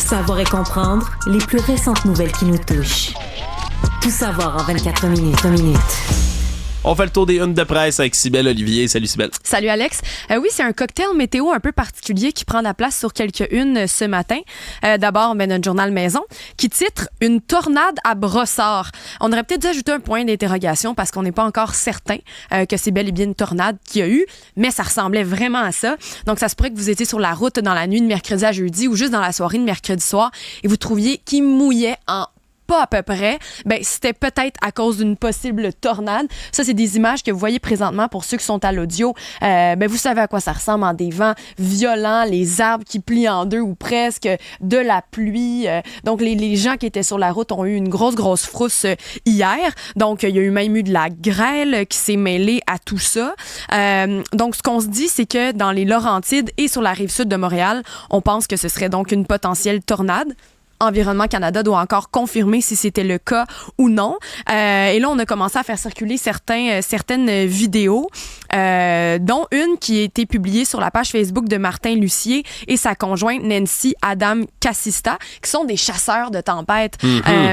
Savoir et comprendre les plus récentes nouvelles qui nous touchent. Tout savoir en 24 minutes. On fait le tour des unes de presse avec Cybèle Olivier. Salut Cybèle. Salut Alex. Oui, c'est un cocktail météo un peu particulier qui prend la place sur quelques unes ce matin. D'abord, notre journal Maison qui titre « Une tornade à Brossard ». On aurait peut-être dû ajouter un point d'interrogation parce qu'on n'est pas encore certain que c'est bel et bien une tornade qu'il y a eu, mais ça ressemblait vraiment à ça. Donc, ça se pourrait que vous étiez sur la route dans la nuit de mercredi à jeudi ou juste dans la soirée de mercredi soir et vous trouviez qu'il mouillait en pas à peu près, c'était peut-être à cause d'une possible tornade. Ça, c'est des images que vous voyez présentement pour ceux qui sont à l'audio. Vous savez à quoi ça ressemble en des vents violents, les arbres qui plient en deux ou presque, de la pluie. Donc, les gens qui étaient sur la route ont eu une grosse frousse hier. Donc, il y a eu même eu de la grêle qui s'est mêlée à tout ça. Donc, ce qu'on se dit, c'est que dans les Laurentides et sur la rive sud de Montréal, on pense que ce serait donc une potentielle tornade. Environnement Canada doit encore confirmer si c'était le cas ou non. Et là, on a commencé à faire circuler certaines vidéos, dont une qui a été publiée sur la page Facebook de Martin Lucier et sa conjointe Nancy Adam Cassista, qui sont des chasseurs de tempêtes.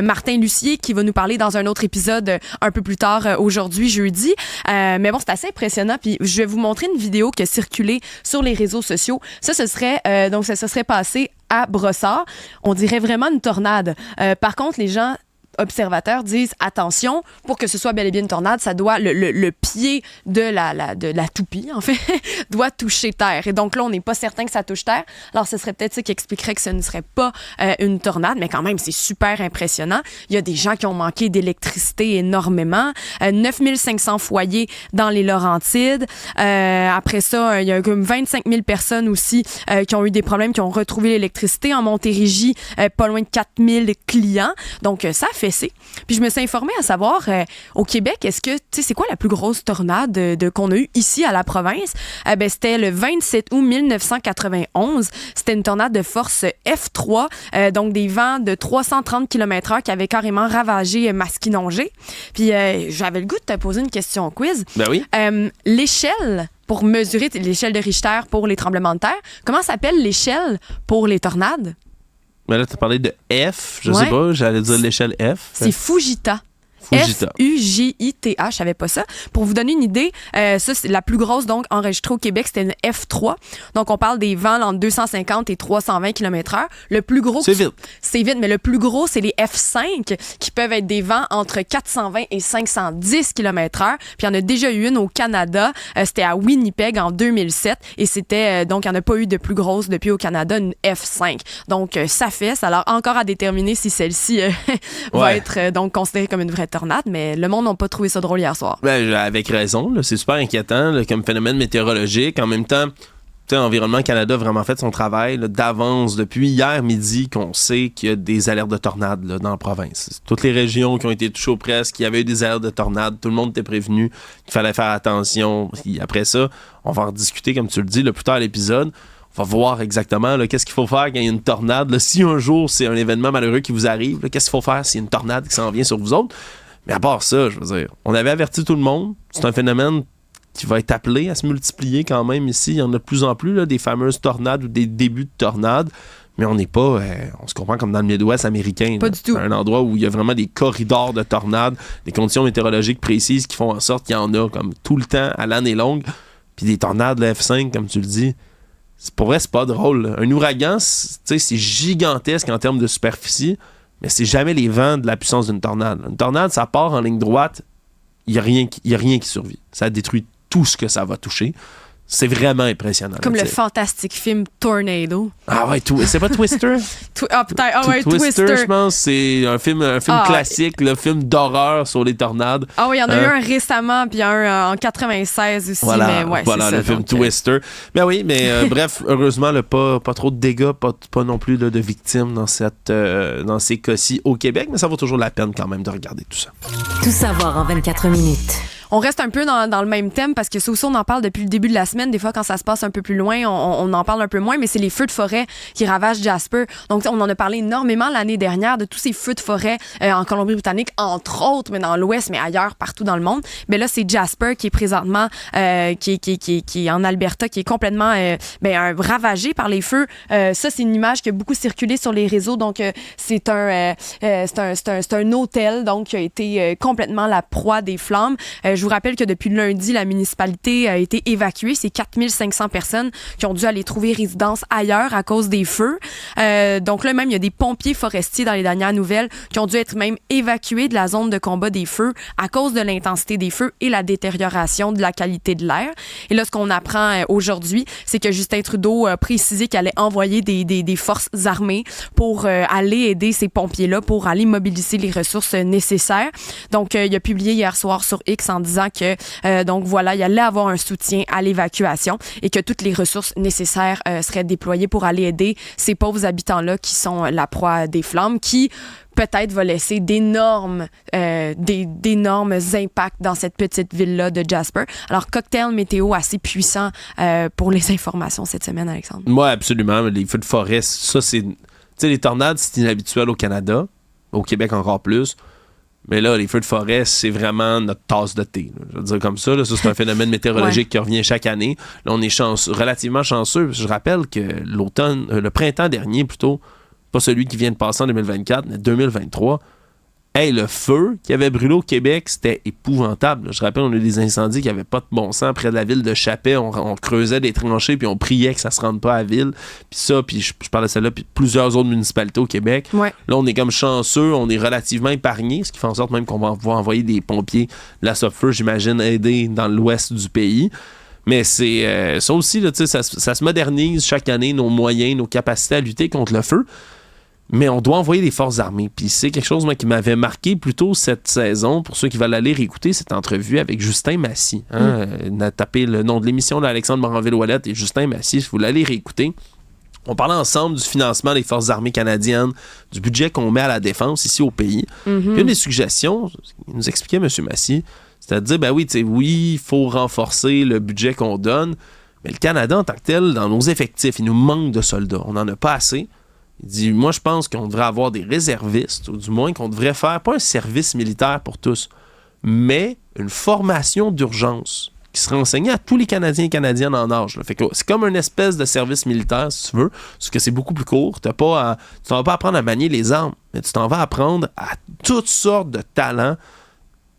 Martin Lucier qui va nous parler dans un autre épisode un peu plus tard aujourd'hui, jeudi. Mais bon, c'est assez impressionnant. Puis je vais vous montrer une vidéo qui a circulé sur les réseaux sociaux. Ça serait passé à Brossard. On dirait vraiment une tornade. Par contre, les gens observateurs disent attention, pour que ce soit bel et bien une tornade, ça doit le pied de la toupie, en fait, doit toucher terre. Et donc là, on n'est pas certain que ça touche terre. Alors, ce serait peut-être ça qui expliquerait que ce ne serait pas une tornade, mais quand même, c'est super impressionnant. Il y a des gens qui ont manqué d'électricité énormément. 9500 foyers dans les Laurentides. Après ça, il y a comme 25 000 personnes aussi qui ont eu des problèmes, qui ont retrouvé l'électricité. En Montérégie, pas loin de 4000 clients. Donc, ça fait. Puis je me suis informée à savoir, au Québec, est-ce que, tu sais, c'est quoi la plus grosse tornade qu'on a eue ici à la province? C'était le 27 août 1991. C'était une tornade de force F3, donc des vents de 330 km/h qui avaient carrément ravagé Maskinongé. Puis j'avais le goût de te poser une question quiz. Ben oui. L'échelle pour mesurer l'échelle de Richter pour les tremblements de terre, comment s'appelle l'échelle pour les tornades? Mais là, tu as parlé de F, je sais pas, j'allais dire l'échelle F. C'est Fujita. Fujita. Fujita, je savais pas ça. Pour vous donner une idée, ça c'est la plus grosse donc enregistrée au Québec, c'était une F3. Donc on parle des vents entre 250 et 320 km/h. Le plus gros c'est vite, mais le plus gros c'est les F5 qui peuvent être des vents entre 420 et 510 km/h. Puis il y en a déjà eu une au Canada, c'était à Winnipeg en 2007 et c'était donc il y en a pas eu de plus grosse depuis au Canada, une F5. Donc ça fait, alors encore à déterminer si celle-ci va être donc considérée comme une vraie tornade, mais le monde n'a pas trouvé ça drôle hier soir. Avec raison, là, c'est super inquiétant là, comme phénomène météorologique. En même temps, Environnement Canada a vraiment fait son travail là, d'avance depuis hier midi qu'on sait qu'il y a des alertes de tornades là, dans la province. Toutes les régions qui ont été touchées au presque, il y avait eu des alertes de tornades, tout le monde était prévenu qu'il fallait faire attention. Et après ça, on va en rediscuter, comme tu le dis, là, plus tard à l'épisode. On va voir exactement là, qu'est-ce qu'il faut faire quand il y a une tornade. Là, si un jour, c'est un événement malheureux qui vous arrive, là, qu'est-ce qu'il faut faire s'il y a une tornade qui s'en vient sur vous autres? Mais à part ça, je veux dire, on avait averti tout le monde. C'est un phénomène qui va être appelé à se multiplier quand même ici. Il y en a de plus en plus, là, des fameuses tornades ou des débuts de tornades. Mais on n'est pas, on se comprend comme dans le Midwest américain. Pas du tout. C'est un endroit où il y a vraiment des corridors de tornades, des conditions météorologiques précises qui font en sorte qu'il y en a comme tout le temps à l'année longue. Puis des tornades, le F5, comme tu le dis, pour vrai, c'est pas drôle. Là. Un ouragan, c'est gigantesque en termes de superficie, mais c'est jamais les vents de la puissance d'une tornade. Une tornade, ça part en ligne droite, il n'y a rien qui survit. Ça détruit tout ce que ça va toucher. C'est vraiment impressionnant. Comme le fantastique film Tornado. Ah ouais, c'est pas Twister? Twister, je pense, c'est un film classique, le film d'horreur sur les tornades. Ah oui, il y en a eu un récemment, puis un en 96 aussi. Voilà, mais c'est ça, le film Twister. Mais oui, bref, heureusement, pas trop de dégâts, pas non plus de victimes dans ces cas-ci au Québec, mais ça vaut toujours la peine quand même de regarder tout ça. Tout savoir en 24 minutes. On reste un peu dans le même thème parce que ça aussi, on en parle depuis le début de la semaine. Des fois, quand ça se passe un peu plus loin, on en parle un peu moins, mais c'est les feux de forêt qui ravagent Jasper. Donc, on en a parlé énormément l'année dernière de tous ces feux de forêt en Colombie-Britannique, entre autres, mais dans l'Ouest, mais ailleurs, partout dans le monde. Mais là, c'est Jasper qui est présentement, qui est en Alberta, qui est complètement ravagé par les feux. Ça, c'est une image qui a beaucoup circulé sur les réseaux. Donc, c'est un hôtel donc, qui a été complètement la proie des flammes. Je vous rappelle que depuis lundi, la municipalité a été évacuée. C'est 4500 personnes qui ont dû aller trouver résidence ailleurs à cause des feux. Donc là, même, il y a des pompiers forestiers dans les dernières nouvelles qui ont dû être même évacués de la zone de combat des feux à cause de l'intensité des feux et la détérioration de la qualité de l'air. Et là, ce qu'on apprend aujourd'hui, c'est que Justin Trudeau a précisé qu'il allait envoyer des forces armées pour aller aider ces pompiers-là, pour aller mobiliser les ressources nécessaires. Donc, il a publié hier soir sur X en disant que, donc voilà, il allait avoir un soutien à l'évacuation et que toutes les ressources nécessaires seraient déployées pour aller aider ces pauvres habitants-là qui sont la proie des flammes, qui peut-être va laisser d'énormes impacts dans cette petite ville-là de Jasper. Alors, cocktail météo assez puissant pour les informations cette semaine, Alexandre. Oui, absolument. Les feux de forêt, ça, c'est... Tu sais, les tornades, c'est inhabituel au Canada, au Québec encore plus. Mais là, les feux de forêt, c'est vraiment notre tasse de thé. Là. Je veux dire comme ça. Là, ça, c'est un phénomène météorologique qui revient chaque année. Là, on est relativement chanceux. Je rappelle que le printemps dernier, plutôt, pas celui qui vient de passer en 2024, mais 2023, le feu qui avait brûlé au Québec, c'était épouvantable. Je rappelle, on a eu des incendies qui n'avaient pas de bon sens près de la ville de Chapais. On creusait des tranchées, puis on priait que ça se rende pas à la ville. Puis je parle de celle-là, puis plusieurs autres municipalités au Québec. Ouais. Là, on est comme chanceux, on est relativement épargnés, ce qui fait en sorte même qu'on va pouvoir envoyer des pompiers de la Sopfeu, j'imagine, aider dans l'ouest du pays. Mais c'est ça aussi, là, ça se modernise chaque année, nos moyens, nos capacités à lutter contre le feu. Mais on doit envoyer des forces armées. Puis c'est quelque chose, moi, qui m'avait marqué plutôt cette saison, pour ceux qui veulent aller réécouter cette entrevue avec Justin Massy. On a tapé le nom de l'émission d'Alexandre Moranville-Ouellette et Justin Massy, si vous voulez aller réécouter. On parlait ensemble du financement des forces armées canadiennes, du budget qu'on met à la défense ici au pays. Puis une des suggestions, il nous expliquait M. Massy, c'est-à-dire, oui, il faut renforcer le budget qu'on donne, mais le Canada, en tant que tel, dans nos effectifs, il nous manque de soldats. On n'en a pas assez. Il dit, moi, je pense qu'on devrait avoir des réservistes, ou du moins qu'on devrait faire, pas un service militaire pour tous, mais une formation d'urgence qui serait enseignée à tous les Canadiens et Canadiennes en âge. Là. Fait que c'est comme une espèce de service militaire, si tu veux, parce que c'est beaucoup plus court. Tu t'en vas pas apprendre à manier les armes, mais tu t'en vas apprendre à toutes sortes de talents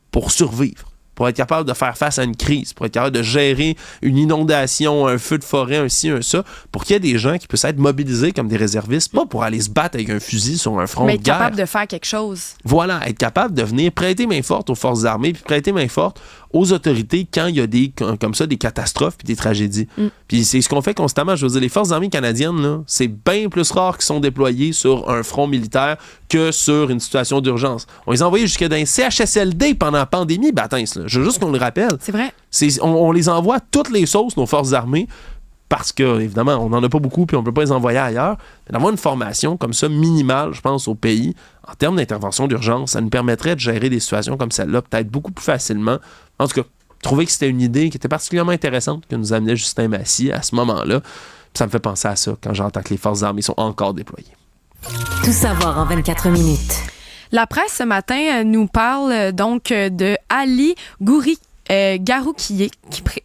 pour survivre, pour être capable de faire face à une crise, pour être capable de gérer une inondation, un feu de forêt, un ci, un ça, pour qu'il y ait des gens qui puissent être mobilisés comme des réservistes, pas pour aller se battre avec un fusil sur un front de guerre. Mais être capable de faire quelque chose. Voilà, être capable de venir prêter main forte aux forces armées, puis prêter main forte aux autorités quand il y a comme ça des catastrophes puis des tragédies. Puis c'est ce qu'on fait constamment. Je veux dire, les forces armées canadiennes, là, c'est bien plus rare qu'ils sont déployés sur un front militaire que sur une situation d'urgence. On les a envoyés jusqu'à dans un CHSLD pendant la pandémie, je veux juste qu'on le rappelle. C'est vrai. On les envoie à toutes les sauces, nos forces armées, parce que, évidemment, on n'en a pas beaucoup puis on ne peut pas les envoyer ailleurs. Mais d'avoir une formation comme ça, minimale, je pense, au pays, en termes d'intervention d'urgence, ça nous permettrait de gérer des situations comme celle-là peut-être beaucoup plus facilement. En tout cas, trouver que c'était une idée qui était particulièrement intéressante que nous amenait Justin Massy à ce moment-là. Puis ça me fait penser à ça quand j'entends que les forces armées sont encore déployées. Tout savoir en 24 minutes. La presse ce matin nous parle donc de Ali Garoukié.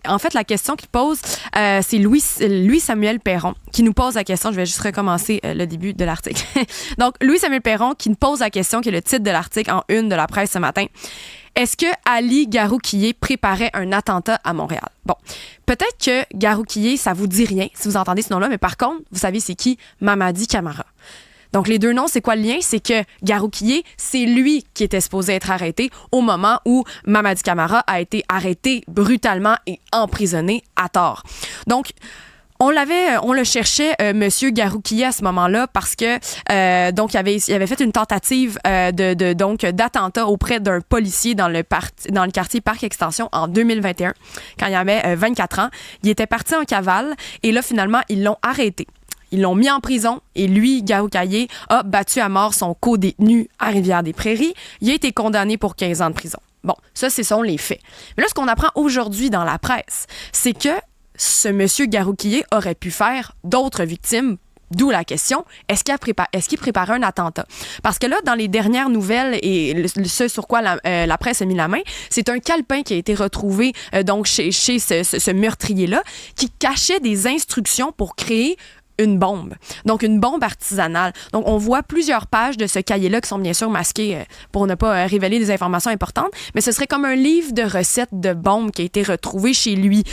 En fait, la question qu'il pose, c'est Louis-Samuel Perron qui nous pose la question. Je vais juste recommencer le début de l'article. Donc, Louis-Samuel Perron qui nous pose la question, qui est le titre de l'article en une de la presse ce matin. Est-ce que Ali Garoukié préparait un attentat à Montréal? Bon, peut-être que Garoukié, ça vous dit rien si vous entendez ce nom-là, mais par contre, vous savez c'est qui? Mamadi Camara. Donc, les deux noms, c'est quoi le lien? C'est que Garoukié, c'est lui qui était supposé être arrêté au moment où Mamadi Camara a été arrêté brutalement et emprisonné à tort. Donc, on le cherchait, Monsieur Garoukié, à ce moment-là, parce que donc il avait fait une tentative d'attentat auprès d'un policier dans le quartier Parc Extension en 2021, quand il avait 24 ans. Il était parti en cavale et là, finalement, ils l'ont arrêté. Ils l'ont mis en prison et lui, Garoukié, a battu à mort son co-détenu à Rivière-des-Prairies. Il a été condamné pour 15 ans de prison. Bon, ça, ce sont les faits. Mais là, ce qu'on apprend aujourd'hui dans la presse, c'est que ce monsieur Garoukier aurait pu faire d'autres victimes. D'où la question, est-ce qu'il préparait un attentat? Parce que là, dans les dernières nouvelles et ce sur quoi la presse a mis la main, c'est un calepin qui a été retrouvé donc chez ce meurtrier-là qui cachait des instructions pour créer une bombe. Donc, une bombe artisanale. Donc, on voit plusieurs pages de ce cahier-là qui sont bien sûr masquées pour ne pas révéler des informations importantes, mais ce serait comme un livre de recettes de bombes qui a été retrouvé chez lui.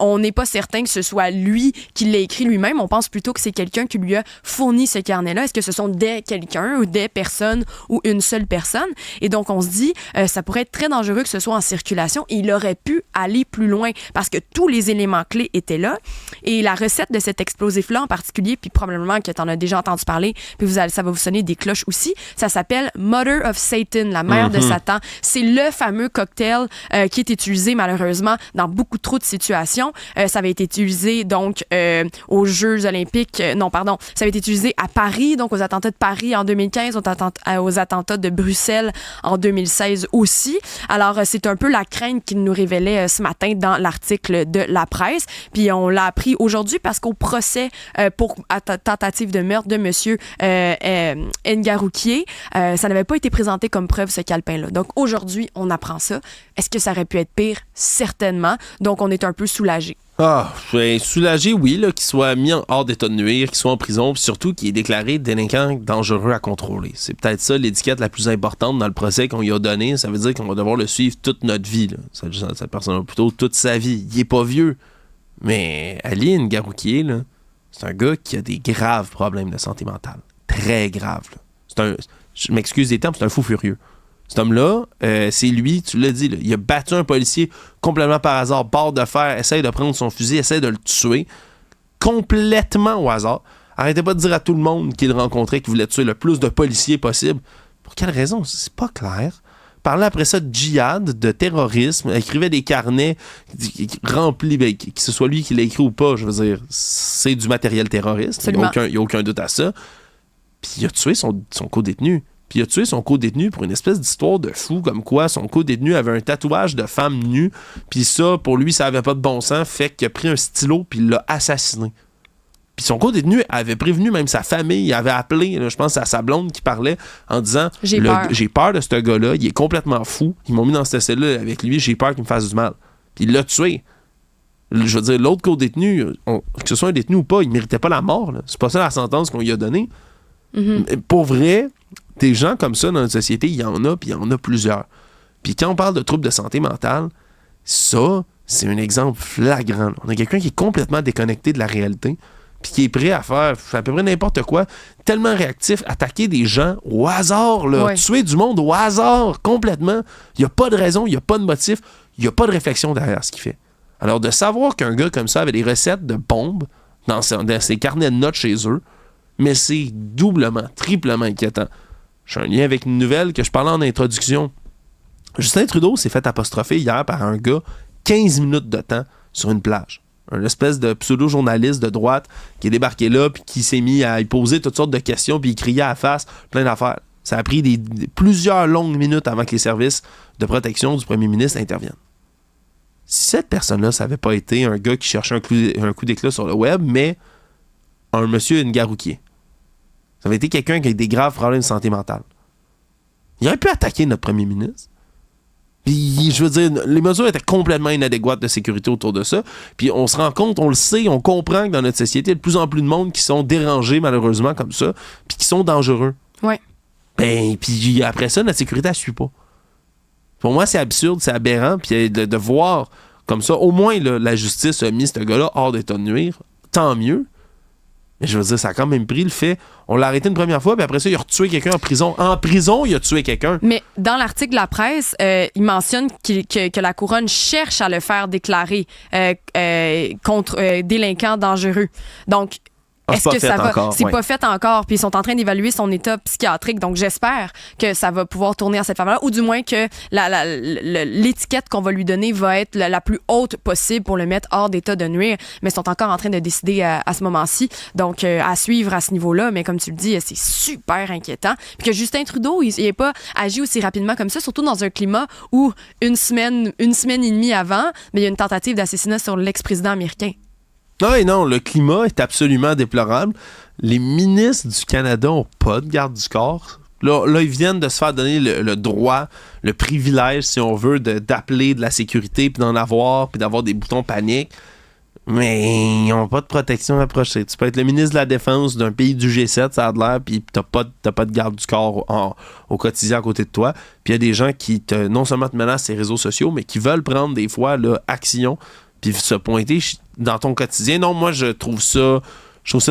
On n'est pas certain que ce soit lui qui l'a écrit lui-même. On pense plutôt que c'est quelqu'un qui lui a fourni ce carnet-là. Est-ce que ce sont quelqu'un ou des personnes ou une seule personne? Et donc, on se dit, ça pourrait être très dangereux que ce soit en circulation et il aurait pu aller plus loin parce que tous les éléments clés étaient là. Et la recette de cet explosif-là en particulier, puis probablement que tu en as déjà entendu parler, puis ça va vous sonner des cloches aussi, ça s'appelle Mother of Satan, la mère de Satan. C'est le fameux cocktail qui est utilisé malheureusement dans beaucoup trop de situations. Ça avait été utilisé donc aux Jeux olympiques, ça avait été utilisé à Paris, donc aux attentats de Paris en 2015, aux attentats de Bruxelles en 2016 aussi. Alors, c'est un peu la crainte qu'il nous révélait ce matin dans l'article de la presse, puis on l'a appris aujourd'hui parce qu'au procès pour tentative de meurtre de monsieur Ngaroukier, ça n'avait pas été présenté comme preuve, ce calepin-là. Donc, aujourd'hui, on apprend ça. Est-ce que ça aurait pu être pire? Certainement. Donc, on est un peu soulagé. Soulagé, oui, là, qu'il soit mis hors d'état de nuire, qu'il soit en prison, puis surtout qu'il est déclaré délinquant dangereux à contrôler. C'est peut-être ça l'étiquette la plus importante dans le procès qu'on lui a donné. Ça veut dire qu'on va devoir le suivre toute notre vie. Là. Cette personne-là, plutôt toute sa vie. Il est pas vieux. Mais Ali Ngaroukier, là, c'est un gars qui a des graves problèmes de santé mentale. Très graves. Là. Je m'excuse des termes, c'est un fou furieux. Cet homme-là, c'est lui, tu l'as dit, là, il a battu un policier complètement par hasard, barre de fer, essaye de prendre son fusil, essaye de le tuer, complètement au hasard. Arrêtez pas de dire à tout le monde qu'il rencontrait qu'il voulait tuer le plus de policiers possible. Pour quelle raison? C'est pas clair. Parlait après ça de djihad, de terrorisme, écrivait des carnets remplis, que ce soit lui qui l'a écrit ou pas, je veux dire, c'est du matériel terroriste, il n'y a aucun doute à ça. Puis il a tué son co-détenu. Puis il a tué son co-détenu pour une espèce d'histoire de fou, comme quoi son co-détenu avait un tatouage de femme nue, puis ça, pour lui, ça avait pas de bon sens, fait qu'il a pris un stylo puis il l'a assassiné. Puis son co-détenu avait prévenu même sa famille, il avait appelé, là, je pense à sa blonde qui parlait en disant « J'ai peur de ce gars-là, il est complètement fou, ils m'ont mis dans cette cellule avec lui, j'ai peur qu'il me fasse du mal. » Puis il l'a tué. Je veux dire, l'autre co-détenu, que ce soit un détenu ou pas, il méritait pas la mort. Là. C'est pas ça la sentence qu'on lui a donnée. Mm-hmm. Pour vrai, des gens comme ça dans notre société, il y en a, puis il y en a plusieurs. Puis quand on parle de troubles de santé mentale, ça, c'est un exemple flagrant. On a quelqu'un qui est complètement déconnecté de la réalité, puis qui est prêt à faire à peu près n'importe quoi, tellement réactif, attaquer des gens au hasard, là, tuer du monde au hasard, complètement. Il n'y a pas de raison, il n'y a pas de motif, il n'y a pas de réflexion derrière ce qu'il fait. Alors, de savoir qu'un gars comme ça avait des recettes de bombes dans ses carnets de notes chez eux, mais c'est doublement, triplement inquiétant. J'ai un lien avec une nouvelle que je parlais en introduction. Justin Trudeau s'est fait apostropher hier par un gars 15 minutes de temps sur une plage. Un espèce de pseudo-journaliste de droite qui est débarqué là puis qui s'est mis à y poser toutes sortes de questions puis il criait à la face plein d'affaires. Ça a pris plusieurs longues minutes avant que les services de protection du premier ministre interviennent. Si cette personne-là, ça n'avait pas été un gars qui cherchait un coup d'éclat sur le web, mais un monsieur Ngaroukier, ça avait été quelqu'un qui a des graves problèmes de santé mentale. Il aurait pu attaquer notre premier ministre. Puis, je veux dire, les mesures étaient complètement inadéquates de sécurité autour de ça. Puis, on se rend compte, on le sait, on comprend que dans notre société, il y a de plus en plus de monde qui sont dérangés, malheureusement, comme ça, puis qui sont dangereux. Ouais. Ben, puis après ça, notre sécurité, elle ne suit pas. Pour moi, c'est absurde, c'est aberrant, puis de voir comme ça, au moins, là, la justice a mis ce gars-là hors d'état de nuire, tant mieux. Mais je veux dire, ça a quand même pris le fait. On l'a arrêté une première fois, puis après ça, il a retué quelqu'un en prison. En prison, il a tué quelqu'un. Mais dans l'article de la presse, il mentionne que la couronne cherche à le faire déclarer contre délinquant dangereux. Donc, Ah, est-ce que ça va? encore, C'est ouais. pas fait encore. Puis ils sont en train d'évaluer son état psychiatrique. Donc j'espère que ça va pouvoir tourner en cette faveur, ou du moins que l'étiquette qu'on va lui donner va être la plus haute possible pour le mettre hors d'état de nuire. Mais ils sont encore en train de décider à ce moment-ci. Donc à suivre à ce niveau-là. Mais comme tu le dis, c'est super inquiétant. Puis que Justin Trudeau, il n'ait pas agi aussi rapidement comme ça, surtout dans un climat où une semaine et demie avant, mais il y a une tentative d'assassinat sur l'ex-président américain. Non, le climat est absolument déplorable. Les ministres du Canada n'ont pas de garde du corps. Là, ils viennent de se faire donner le droit, le privilège, si on veut, d'appeler de la sécurité, puis d'en avoir, puis d'avoir des boutons panique. Mais ils n'ont pas de protection rapprochée. Tu peux être le ministre de la Défense d'un pays du G7, ça a de l'air, puis t'as pas de garde du corps au quotidien à côté de toi. Puis il y a des gens qui non seulement te menacent ces réseaux sociaux, mais qui veulent prendre des fois là, action, puis se pointer dans ton quotidien. Non, moi, je trouve ça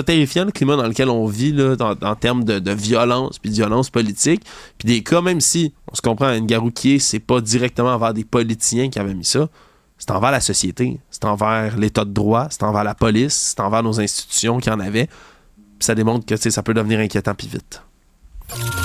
terrifiant, le climat dans lequel on vit, là, en termes de violence, puis de violence politique. Puis des cas, même si, on se comprend, une Ngarukier, c'est pas directement envers des politiciens qui avaient mis ça, c'est envers la société, c'est envers l'état de droit, c'est envers la police, c'est envers nos institutions qui en avaient. Puis ça démontre que ça peut devenir inquiétant puis vite.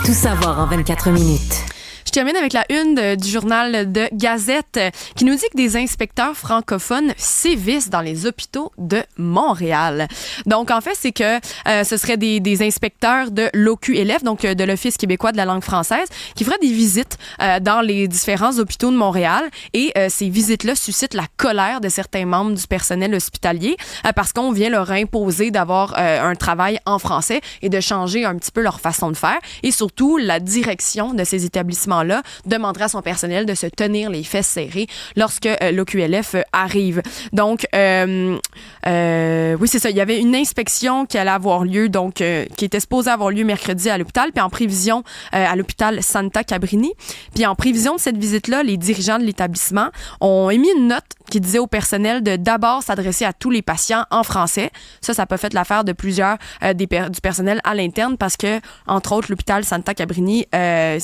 Tout savoir en 24 minutes. Je termine avec la une du journal de Gazette qui nous dit que des inspecteurs francophones sévissent dans les hôpitaux de Montréal. Donc, en fait, c'est que ce seraient des inspecteurs de l'OQLF, donc de l'Office québécois de la langue française, qui feraient des visites dans les différents hôpitaux de Montréal. Et ces visites-là suscitent la colère de certains membres du personnel hospitalier parce qu'on vient leur imposer d'avoir un travail en français et de changer un petit peu leur façon de faire. Et surtout, la direction de ces établissements-là demanderait à son personnel de se tenir les fesses serrées lorsque l'OQLF arrive. Donc, oui, c'est ça. Il y avait une inspection qui allait avoir lieu, donc qui était supposée avoir lieu mercredi à l'hôpital, puis en prévision à l'hôpital Santa Cabrini. Puis en prévision de cette visite-là, les dirigeants de l'établissement ont émis une note qui disait au personnel de d'abord s'adresser à tous les patients en français. Ça n'a pas fait l'affaire de plusieurs du personnel à l'interne parce que, entre autres, l'hôpital Santa Cabrini,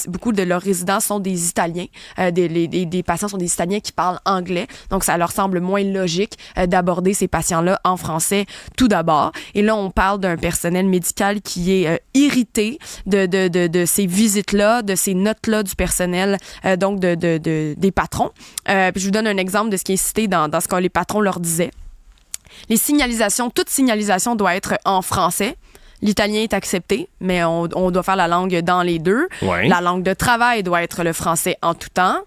beaucoup de leurs résidents sont des Italiens. Des patients sont des Italiens qui parlent anglais. Donc, ça leur semble moins logique d'aborder ces patients-là en français tout d'abord. Et là, on parle d'un personnel médical qui est irrité de ces visites-là, de ces notes-là du personnel, donc des patrons. Puis je vous donne un exemple de ce qui est cité dans ce que les patrons leur disaient. Les signalisations, toute signalisation doit être en français. L'italien est accepté, mais on doit faire la langue dans les deux. Ouais. La langue de travail doit être le français en tout temps.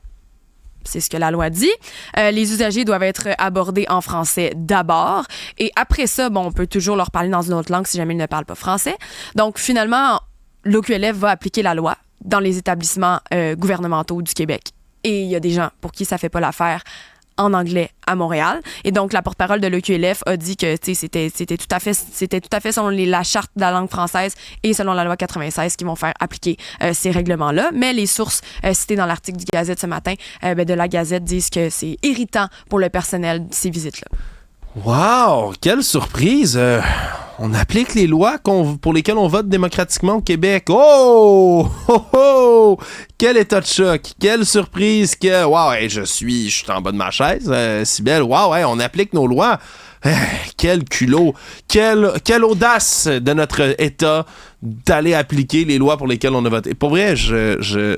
C'est ce que la loi dit. Les usagers doivent être abordés en français d'abord. Et après ça, on peut toujours leur parler dans une autre langue si jamais ils ne parlent pas français. Donc, finalement, l'OQLF va appliquer la loi dans les établissements gouvernementaux du Québec. Et il y a des gens pour qui ça ne fait pas l'affaire en anglais à Montréal. Et donc, la porte-parole de l'OQLF a dit que c'était tout à fait selon la charte de la langue française et selon la loi 96 qui vont faire appliquer ces règlements-là. Mais les sources citées dans l'article du Gazette ce matin, de la Gazette, disent que c'est irritant pour le personnel ces visites-là. Wow! Quelle surprise! On applique les lois pour lesquelles on vote démocratiquement au Québec. Oh! Oh! Oh! Quel état de choc! Quelle surprise! Wow! Hey, je suis en bas de ma chaise, Cybèle. Wow! Hey, on applique nos lois. Quel culot! Quelle audace de notre État d'aller appliquer les lois pour lesquelles on a voté. Pour vrai,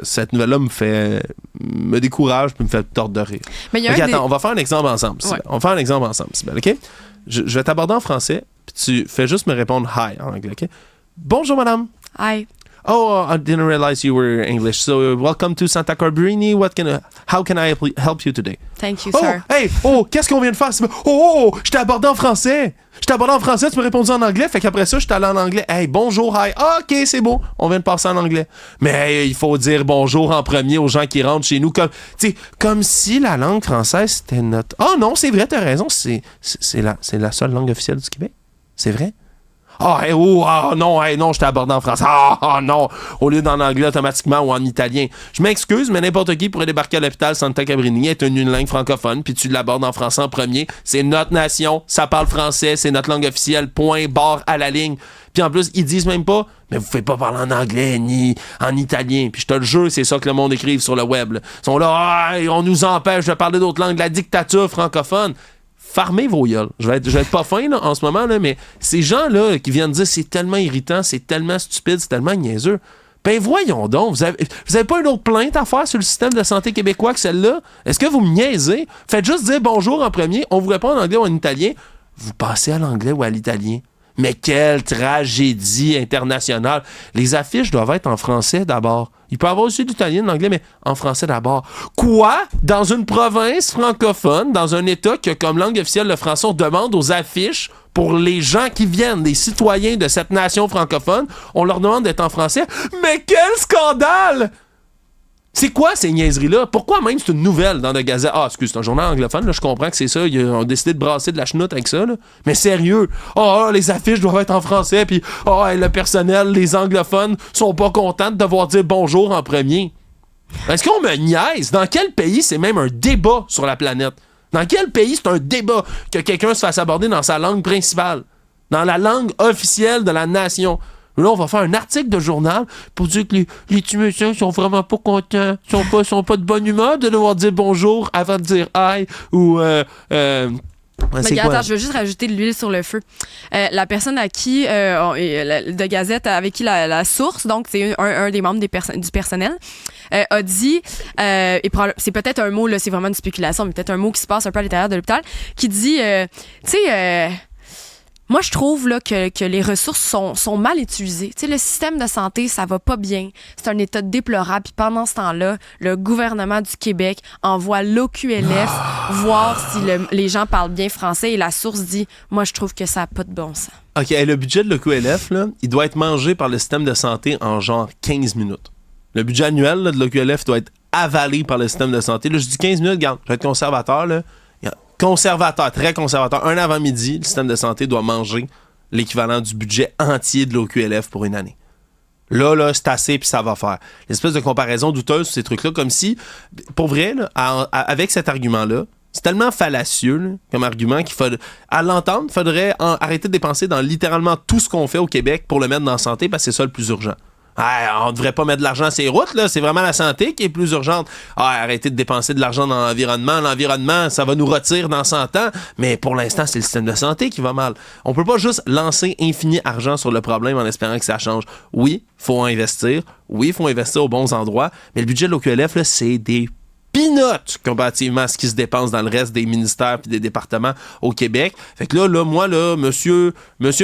cette nouvelle-là me décourage et me fait tordre de rire. Mais attends, on va faire un exemple ensemble. Ouais. On va faire un exemple ensemble, Cybèle, OK? Je vais t'aborder en français, puis tu fais juste me répondre « Hi » en anglais, OK? Bonjour, madame. Hi. Oh, I didn't realize you were English. So, welcome to Santa Cabrini. How can I help you today? Thank you, sir. Qu'est-ce qu'on vient de faire? Je t'ai abordé en français. Tu m'as répondu en anglais. Fait qu'après ça, je suis allé en anglais. Hey, bonjour, hi. OK, c'est beau. On vient de passer en anglais. Mais il faut dire bonjour en premier aux gens qui rentrent chez nous. Comme si la langue française, c'était notre... Oh non, c'est vrai, t'as raison. C'est la seule langue officielle du Québec. C'est vrai. Non, je t'ai abordé en français. Non, au lieu d'en anglais automatiquement ou en italien. Je m'excuse, mais n'importe qui pourrait débarquer à l'hôpital Santa Cabrini, être une langue francophone, puis tu l'abordes en français en premier. C'est notre nation, ça parle français, c'est notre langue officielle, point, barre, à la ligne. Puis en plus, ils disent même pas, mais vous ne pouvez pas parler en anglais ni en italien. Puis je te le jure, c'est ça que le monde écrive sur le web. Là. Ils sont là, on nous empêche de parler d'autres langues, la dictature francophone. Farmez vos gueules. Je vais être pas fin là, en ce moment, là, mais ces gens-là qui viennent dire c'est tellement irritant, c'est tellement stupide, c'est tellement niaiseux. Ben voyons donc, vous avez pas une autre plainte à faire sur le système de santé québécois que celle-là? Est-ce que vous me niaisez? Faites juste dire bonjour en premier, on vous répond en anglais ou en italien, vous passez à l'anglais ou à l'italien. Mais quelle tragédie internationale! Les affiches doivent être en français d'abord. Il peut y avoir aussi l'italien, l'anglais, mais en français d'abord. Quoi? Dans une province francophone, dans un État qui a comme langue officielle le français, on demande aux affiches pour les gens qui viennent, les citoyens de cette nation francophone, on leur demande d'être en français. Mais quel scandale! C'est quoi ces niaiseries-là? Pourquoi même c'est une nouvelle dans la Gazette? Ah, excuse, c'est un journal anglophone, là, je comprends que c'est ça. Ils ont décidé de brasser de la chenoute avec ça, là. Mais sérieux, les affiches doivent être en français, puis le personnel, les anglophones sont pas contents de devoir dire bonjour en premier. Est-ce qu'on me niaise? Dans quel pays c'est même un débat sur la planète? Dans quel pays c'est un débat que quelqu'un se fasse aborder dans sa langue principale? Dans la langue officielle de la nation? Là, on va faire un article de journal pour dire que les Tumusiens sont vraiment pas contents, sont pas de bonne humeur de devoir dire bonjour avant de dire hi ou Attends, je veux juste rajouter de l'huile sur le feu. La personne à qui, de Gazette, avec qui la source, donc c'est un des membres du personnel, a dit, c'est peut-être un mot, là, c'est vraiment une spéculation, mais peut-être un mot qui se passe un peu à l'intérieur de l'hôpital, qui dit, tu sais, moi, je trouve là, que les ressources sont mal utilisées. Tu sais, le système de santé, ça va pas bien. C'est un état déplorable. Puis pendant ce temps-là, le gouvernement du Québec envoie l'OQLF voir si les gens parlent bien français. Et la source dit, moi, je trouve que ça n'a pas de bon sens. OK, le budget de l'OQLF, là, il doit être mangé par le système de santé en genre 15 minutes. Le budget annuel là, de l'OQLF doit être avalé par le système de santé. Là, je dis 15 minutes, regarde, je vais être conservateur, là. Conservateur, très conservateur. Un avant-midi, le système de santé doit manger l'équivalent du budget entier de l'OQLF pour une année. Là, c'est assez, puis ça va faire. L'espèce de comparaison douteuse sur ces trucs-là, comme si, pour vrai, là, avec cet argument-là, c'est tellement fallacieux là, comme argument qu'il faut, à l'entendre, il faudrait arrêter de dépenser dans littéralement tout ce qu'on fait au Québec pour le mettre dans la santé, parce que c'est ça le plus urgent. On devrait pas mettre de l'argent sur les routes, là. C'est vraiment la santé qui est plus urgente. Arrêtez de dépenser de l'argent dans l'environnement. L'environnement, ça va nous retirer dans 100 ans. Mais pour l'instant, c'est le système de santé qui va mal. On peut pas juste lancer infini argent sur le problème en espérant que ça change. Oui, faut investir. Oui, il faut investir aux bons endroits. Mais le budget de l'OQLF, là, c'est des peanuts comparativement à ce qui se dépense dans le reste des ministères et des départements au Québec. Fait que là, moi, là, monsieur,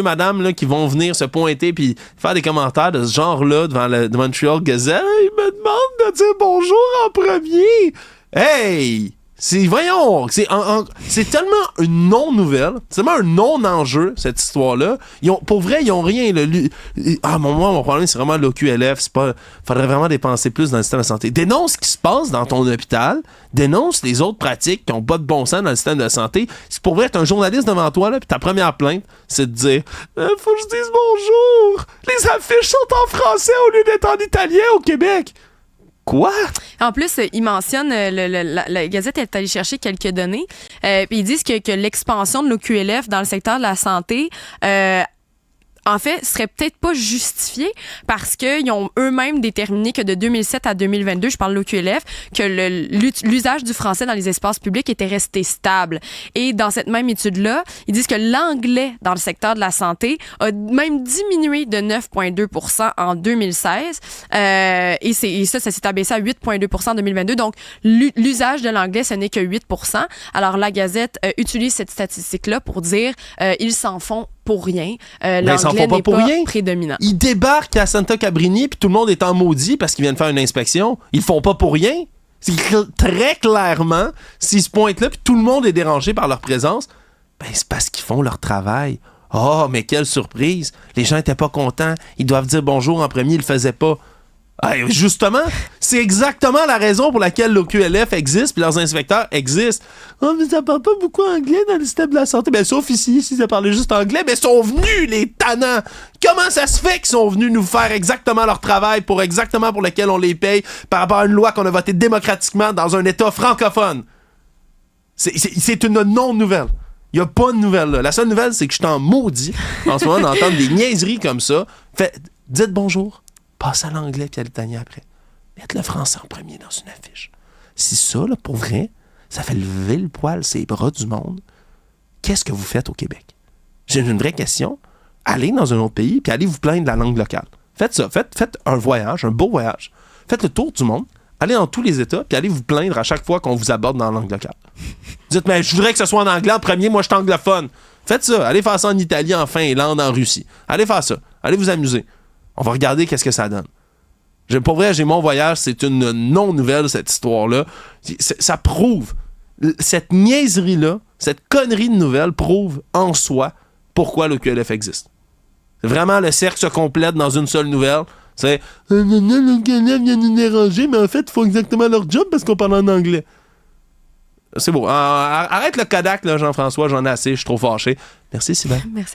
madame, là, qui vont venir se pointer puis faire des commentaires de ce genre-là devant le Montreal Gazette, ils me demandent de dire bonjour en premier. Hey! Voyons, c'est tellement une non-nouvelle, c'est tellement un non-enjeu, cette histoire-là. Pour vrai, ils ont rien. Mon problème, c'est vraiment l'OQLF. Faudrait vraiment dépenser plus dans le système de santé. Dénonce ce qui se passe dans ton hôpital, dénonce les autres pratiques qui n'ont pas de bon sens dans le système de santé. Si pour vrai, t'es un journaliste devant toi, là, puis ta première plainte, c'est de dire faut que je dise bonjour. Les affiches sont en français au lieu d'être en italien au Québec. Quoi? En plus, il mentionne, la Gazette est allée chercher quelques données, puis ils disent que l'expansion de l'OQLF dans le secteur de la santé, en fait, serait peut-être pas justifiée parce qu'ils ont eux-mêmes déterminé que de 2007 à 2022, je parle de l'OQLF, que l'usage du français dans les espaces publics était resté stable. Et dans cette même étude-là, ils disent que l'anglais dans le secteur de la santé a même diminué de 9,2% en 2016. Et ça s'est abaissé à 8,2% en 2022. Donc, l'usage de l'anglais, ce n'est que 8%. Alors, la Gazette utilise cette statistique-là pour dire ils s'en font pour rien. L'anglais n'est pas prédominant. Ils débarquent à Santa Cabrini puis tout le monde est en maudit parce qu'ils viennent faire une inspection. Ils le font pas pour rien. C'est très clairement, s'ils se pointent là puis tout le monde est dérangé par leur présence, ben c'est parce qu'ils font leur travail. Oh, mais quelle surprise! Les gens étaient pas contents. Ils doivent dire bonjour en premier, ils le faisaient pas. Justement, c'est exactement la raison pour laquelle l'OQLF existe puis leurs inspecteurs existent. Mais ça parle pas beaucoup anglais dans le système de la santé. Ben, sauf ici, si ça parlait juste anglais, mais ils sont venus, les tannants! Comment ça se fait qu'ils sont venus nous faire exactement leur travail pour lequel on les paye par rapport à une loi qu'on a votée démocratiquement dans un État francophone? C'est une non-nouvelle. Il n'y a pas de nouvelle, là. La seule nouvelle, c'est que je t'en maudis en ce moment d'entendre des niaiseries comme ça. Dites bonjour. Passe à l'anglais puis à l'italien après. Mettez le français en premier dans une affiche. Si ça, là, pour vrai, ça fait lever le poil ses bras du monde, qu'est-ce que vous faites au Québec? J'ai une vraie question. Allez dans un autre pays, puis allez vous plaindre de la langue locale. Faites ça. Faites un voyage, un beau voyage. Faites le tour du monde. Allez dans tous les États, puis allez vous plaindre à chaque fois qu'on vous aborde dans la langue locale. Dites, mais je voudrais que ce soit en anglais en premier, moi je suis anglophone. Faites ça. Allez faire ça en Italie, en Finlande, en Russie. Allez faire ça. Allez vous amuser. On va regarder qu'est-ce que ça donne. Pour vrai, j'ai mon voyage, c'est une non-nouvelle, cette histoire-là. Ça prouve, cette niaiserie-là, cette connerie de nouvelle prouve en soi pourquoi le QLF existe. C'est vraiment, le cercle se complète dans une seule nouvelle. C'est le QLF vient nous déranger, mais en fait, ils font exactement leur job parce qu'on parle en anglais. C'est beau. Arrête le Kodak, là, Jean-François, j'en ai assez, je suis trop fâché. Merci, Sylvain. Merci.